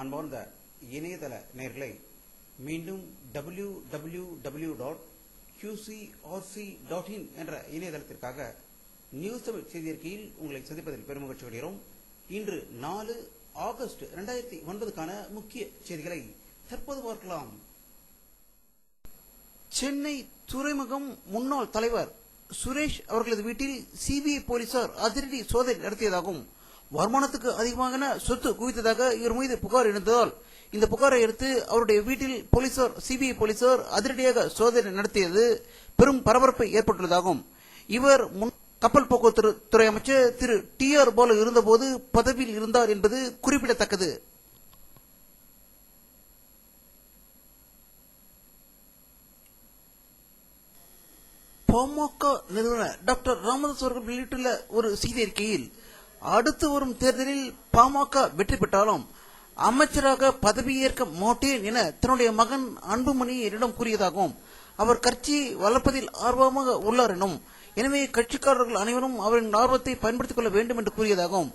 அன்பார்ந்த இணையதள நேயர்களை மீண்டும் www.qcrc.in என்ற இணையதளத்திற்காக நியூஸ் தமிழ் செய்தியறிக்கையில் உங்களை சந்திப்பதில் பெருமகிழ்ச்சி அடைகிறோம். இன்று 4 ஆகஸ்ட் 2009க்கான முக்கிய செய்திகளை தற்போது பார்க்கலாம். சென்னை துறைமுகம் முன்னாள் தலைவர் சுரேஷ் அவர்களது வீட்டில் சிபிஐ போலீசார் அதிரடி சோதனை நடத்தியதாகவும், வருமானத்துக்கு அதிகமான சொத்து குவித்ததாக இவர் மீது புகார் எழுந்ததால் இந்த புகாரை அடுத்து அவருடைய வீட்டில் சிபிஐ போலீசார் அதிரடியாக சோதனை நடத்தியது பெரும் பரபரப்பை ஏற்பட்டுள்ளதாகவும், இவர் கப்பல் போக்குவரத்து துறை அமைச்சர் திரு டி.ஆர். பாலு இருந்தபோது பதவியில் இருந்தார் என்பது குறிப்பிடத்தக்கது. பாமக நிறுவனர் டாக்டர் ராமதாஸ் அவர்கள் வெளியிட்டுள்ள ஒரு செய்தி அறிக்கையில், அடுத்து வரும் தேர்தலில் பாமக வெற்றி பெற்றாலும் அமைச்சராக பதவியேற்க மாட்டேன் என தன்னுடைய மகன் அன்புமணி என்னிடம் கூறியதாகவும், அவர் கட்சி வளர்ப்பதில் ஆர்வமாக உள்ளார் எனும், எனவே கட்சிக்காரர்கள் அனைவரும் அவரின் ஆர்வத்தை பயன்படுத்திக் கொள்ள வேண்டும் என்று கூறியதாகவும்,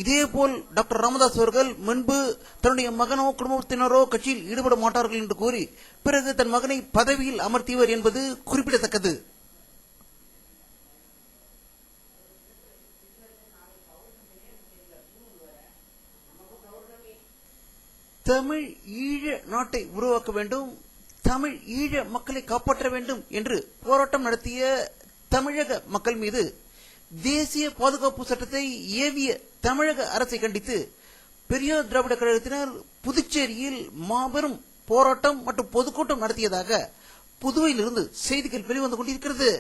இதேபோல் டாக்டர் ராமதாஸ் அவர்கள் முன்பு தன்னுடைய மகனோ குடும்பத்தினரோ கட்சியில் ஈடுபட மாட்டார்கள் என்று கூறி பிறகு தன் மகனை பதவியில் அமர்த்தியவர் என்பது குறிப்பிடத்தக்கது. தமிழ் ஈழ நாட்டை உருவாக்க வேண்டும், தமிழ் ஈழ மக்களை காப்பாற்ற வேண்டும் என்று போராட்டம் நடத்திய தமிழக மக்கள் மீது தேசிய பாதுகாப்பு சட்டத்தை ஏவிய தமிழக அரசை கண்டித்து பெரியார் திராவிட கழகத்தினர் புதுச்சேரியில் மாபெரும் போராட்டம் மற்றும் பொதுக்கூட்டம் நடத்தியதாக புதுவையிலிருந்து செய்திகள் வெளிவந்து கொண்டிருக்கிறது.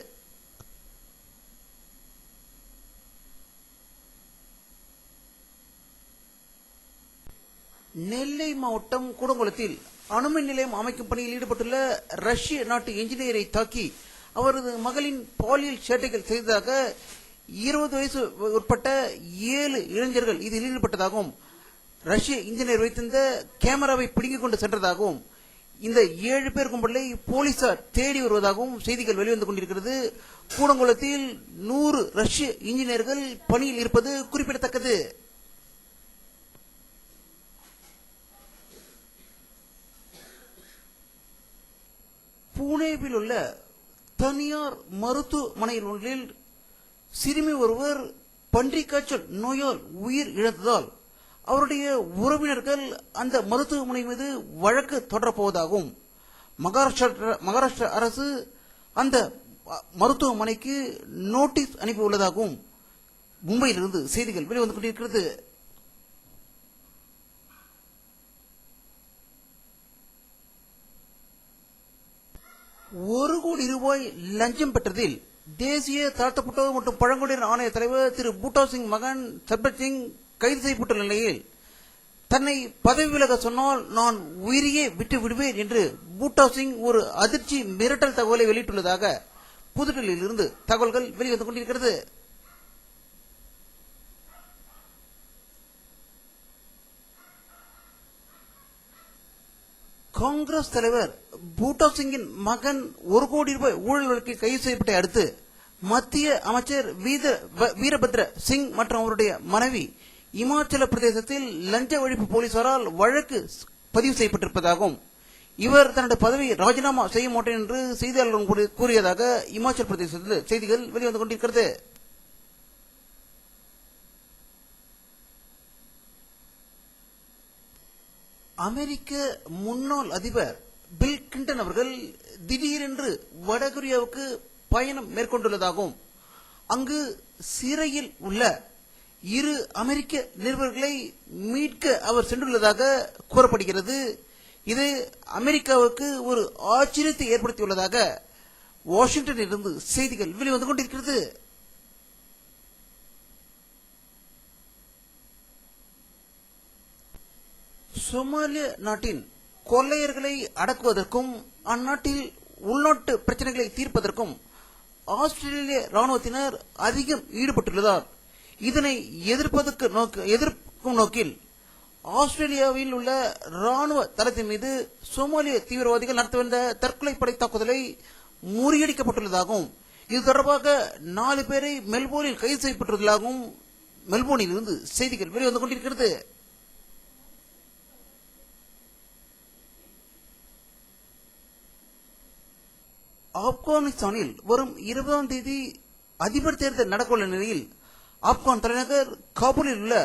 நெல்லை மாவட்டம் கூடங்குளத்தில் அணுமின் நிலையம் அமைக்கும் பணியில் ஈடுபட்டுள்ள ரஷ்ய நாட்டு என்ஜினியரை தாக்கி அவரது மகளின் பாலியல் சேட்டைகள் செய்ததாக 20 வயசு உட்பட்ட 7 இளைஞர்கள் இதில் ஈடுபட்டதாகவும், ரஷ்ய இன்ஜினியர் வைத்திருந்த கேமராவை பிடுங்கிக் கொண்டு சென்றதாகவும், இந்த 7 பேர் கும்பலை போலீசார் தேடி வருவதாகவும் செய்திகள் வெளிவந்து கொண்டிருக்கிறது. கூடங்குளத்தில் 100 ரஷ்ய இன்ஜினியர்கள் பணியில் இருப்பது குறிப்பிடத்தக்கது. புனேவில் உள்ள தனியார் மருத்துவமனையில் ஒன்றில் சிறுமி ஒருவர் பன்றிக் காய்ச்சல் நோயால் உயிர் இழந்ததால் அவருடைய உறவினர்கள் அந்த மருத்துவமனை மீது வழக்கு தொடரப்போவதாகவும், மகாராஷ்டிரா அரசு அந்த மருத்துவமனைக்கு நோட்டீஸ் அனுப்பியுள்ளதாகவும் மும்பையிலிருந்து செய்திகள் வெளிவந்து கொண்டிருக்கிறது. ₹1 கோடி லஞ்சம் பெற்றதில் தேசிய தாழ்த்தப்பட்டோர் மற்றும் பழங்குடியினர் ஆணைய தலைவர் திரு பூட்டா சிங் மகன் சர்பத் சிங் கைது செய்யப்பட்டுள்ள நிலையில், தன்னை பதவி விலக சொன்னால் நான் உயிரையே விட்டு விடுவேன் என்று பூட்டா சிங் ஒரு அதிர்ச்சி மிரட்டல் தகவலை வெளியிட்டுள்ளதாக புதுடெல்லியில் இருந்து தகவல்கள் வெளிவந்து கொண்டிருக்கிறது. காங்கிரஸ் தலைவர் பூட்டா சிங்கின் மகன் ₹1 கோடி ஊழல் வழக்கில் கைது செய்யப்பட்ட அடுத்து மத்திய அமைச்சர் வீரபத்ர சிங் மற்றும் அவருடைய மனைவி இமாச்சல பிரதேசத்தில் லஞ்ச ஒழிப்பு போலீசாரால் வழக்கு பதிவு செய்யப்பட்டிருப்பதாகவும், இவர் தன்னுடைய பதவியை ராஜினாமா செய்ய மாட்டேன் என்று செய்தியாளர்கள் கூறியதாக இமாச்சல பிரதேசத்தில் செய்திகள் வெளிவந்து கொண்டிருக்கிறது. அமெரிக்க முன்னாள் அதிபர் பில் கிளின்டன் அவர்கள் திடீரென்று வடகொரியாவுக்கு பயணம் மேற்கொண்டுள்ளதாகவும், அங்கு சிறையில் உள்ள 2 அமெரிக்க நிருபர்களை மீட்க அவர் சென்றுள்ளதாக கூறப்படுகிறது. இது அமெரிக்காவுக்கு ஒரு ஆச்சரியத்தை ஏற்படுத்தியுள்ளதாக வாஷிங்டனில் இருந்து செய்திகள் வெளிவந்து கொண்டிருக்கிறது. சோமாலிய நாட்டின் கொள்ளையர்களை அடக்குவதற்கும் அந்நாட்டில் உள்நாட்டு பிரச்சனைகளை தீர்ப்பதற்கும் ஆஸ்திரேலிய ராணுவத்தினர் அதிகம் ஈடுபட்டுள்ளதால் இதனை எதிர்க்கும் நோக்கில் ஆஸ்திரேலியாவில் உள்ள ராணுவ தளத்தின் மீது சோமாலிய தீவிரவாதிகள் நடத்த வந்த தற்கொலை படை தாக்குதலை முறியடிக்கப்பட்டுள்ளதாகவும், இது தொடர்பாக 4 பேரை மெல்போர்னில் கைது செய்யப்பட்டுள்ளதாகவும் மெல்போர்னில் இருந்து செய்திகள் வெளிவந்து கொண்டிருக்கிறது. ஆப்கானிஸ்தானில் வரும் 20ஆம் தேதி அதிபர் தேர்தல் நடக்கவுள்ள நிலையில் ஆப்கான் தலைநகர் காபூலில் உள்ள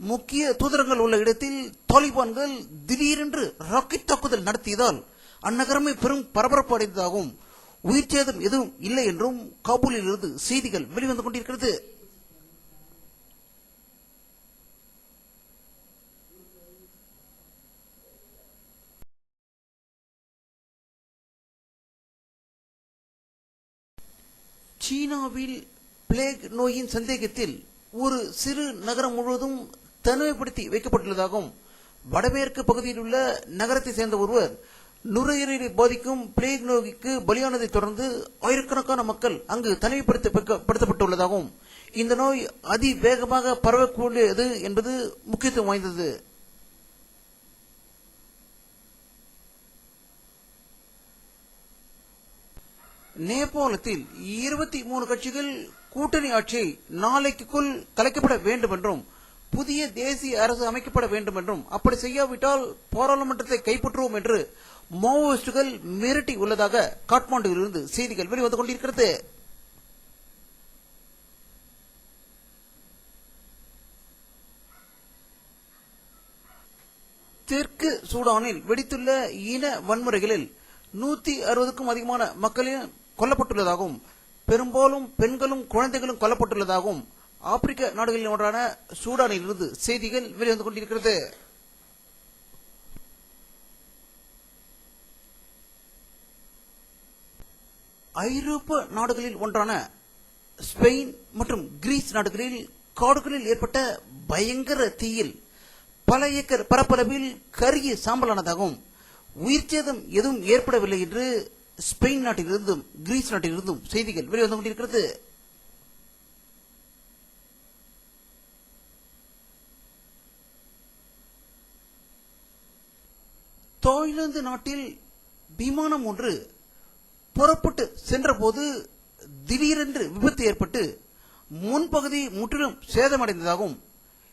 முக்கிய தூதரங்கள் உள்ள இடத்தில் தாலிபான்கள் திடீரென்று ராக்கெட் தாக்குதல் நடத்தியதால் அந்நகரமே பெரும் பரபரப்பு அடைந்ததாகவும் உயிர் சேதம் எதுவும் இல்லை என்றும் காபூலில் இருந்து செய்திகள் வெளிவந்து கொண்டிருக்கிறது. சீனாவில் பிளேக் நோயின் சந்தேகத்தில் ஒரு சிறு நகரம் முழுவதும் தனிமைப்படுத்தி வைக்கப்பட்டுள்ளதாகவும் வடமேற்கு பகுதியில் உள்ள நகரத்தை சேர்ந்த ஒருவர் நுரையீரலை பாதிக்கும் பிளேக் நோய்க்கு பலியானதை தொடர்ந்து ஆயிரக்கணக்கான மக்கள் அங்கு தனிமைப்படுத்தப்பட்டுள்ளதாகவும் இந்த நோய் அதிவேகமாக பரவக்கூடியது என்பது முக்கியத்துவம் வாய்ந்தது. நேபாளத்தில் 23 கட்சிகள் கூட்டணி ஆட்சியை நாளைக்குள் கலைக்கப்பட வேண்டும் என்றும் புதிய தேசிய அரசு அமைக்கப்பட வேண்டும் என்றும் அப்படி செய்யாவிட்டால் பாராளுமன்றத்தை கைப்பற்றுவோம் என்று மாவோயிஸ்டுகள் மிரட்டி உள்ளதாக காட்மாண்டுவிலிருந்து செய்திகள் வெளிவந்து கொண்டிருக்கிறது. தெற்கு சூடானில் வெடித்துள்ள இன வன்முறைகளில் 160க்கும் அதிகமான மக்களின் கொல்லப்பட்டுள்ளதாகவும் பெரும்பாலும் பெண்களும் குழந்தைகளும் கொல்லப்பட்டுள்ளதாகவும் ஆப்பிரிக்க நாடுகளில் ஒன்றான சூடானில் இருந்து செய்திகள் வெளிவந்து கொண்டிருக்கிறது. ஐரோப்பா நாடுகளில் ஒன்றான ஸ்பெயின் மற்றும் கிரீஸ் நாடுகளில் காடுகளில் ஏற்பட்ட பயங்கர தீயில் பல ஏக்கர் பரப்பளவில் கருகிய சாம்பலானதாகவும் உயிர் சேதம் எதுவும் ஏற்படவில்லை என்று ஸ்பெயின் நாட்டிலிருந்தும் கிரீஸ் நாட்டிலிருந்தும் செய்திகள் வெளிவந்து கொண்டிருக்கிறது. தாய்லாந்து நாட்டில் விமானம் ஒன்று புறப்பட்டு சென்றபோது திடீரென்று விபத்து ஏற்பட்டு முன்பகுதி முற்றிலும் சேதமடைந்ததாகவும்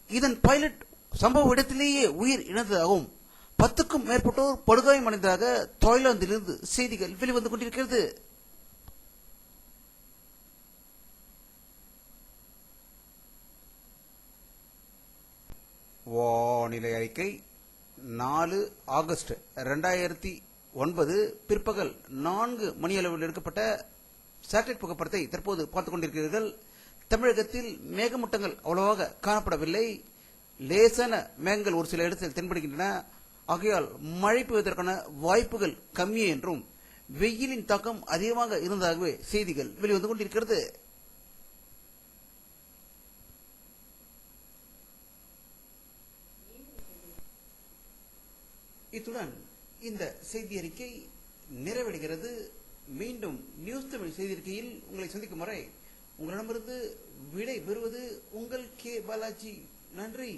இதன் பைலட் சம்பவ இடத்திலேயே உயிர் இழந்ததாகவும் 10க்கும் மேற்பட்டோர் படுகாயமடைந்ததாக தாய்லாந்திலிருந்து செய்திகள் வெளிவந்து கொண்டிருக்கிறது. வானிலை அறிக்கை 4 ஆகஸ்ட் 2009 பிற்பகல் 4 மணியளவில் எடுக்கப்பட்ட சேட்டலைட் புகைப்படத்தை தற்போது பார்த்துக் கொண்டிருக்கிறீர்கள். தமிழகத்தில் மேகமூட்டங்கள் அவ்வளவாக காணப்படவில்லை. லேசான மேகங்கள் ஒரு சில இடத்தில் தென்படுகின்றன. ஆகையால் மழை பெய்வதற்கான வாய்ப்புகள் கம்மியே என்றும் வெயிலின் தாக்கம் அதிகமாக இருந்ததாகவே செய்திகள் வெளிவந்து கொண்டிருக்கிறது. இத்துடன் இந்த செய்தி அறிக்கை நிறைவடைகிறது. மீண்டும் நியூஸ் தமிழ் செய்தி அறிக்கையில் உங்களை சந்திக்கும் வரை உங்களிடமிருந்து விடை பெறுவது உங்கள் கே பாலாஜி. நன்றி.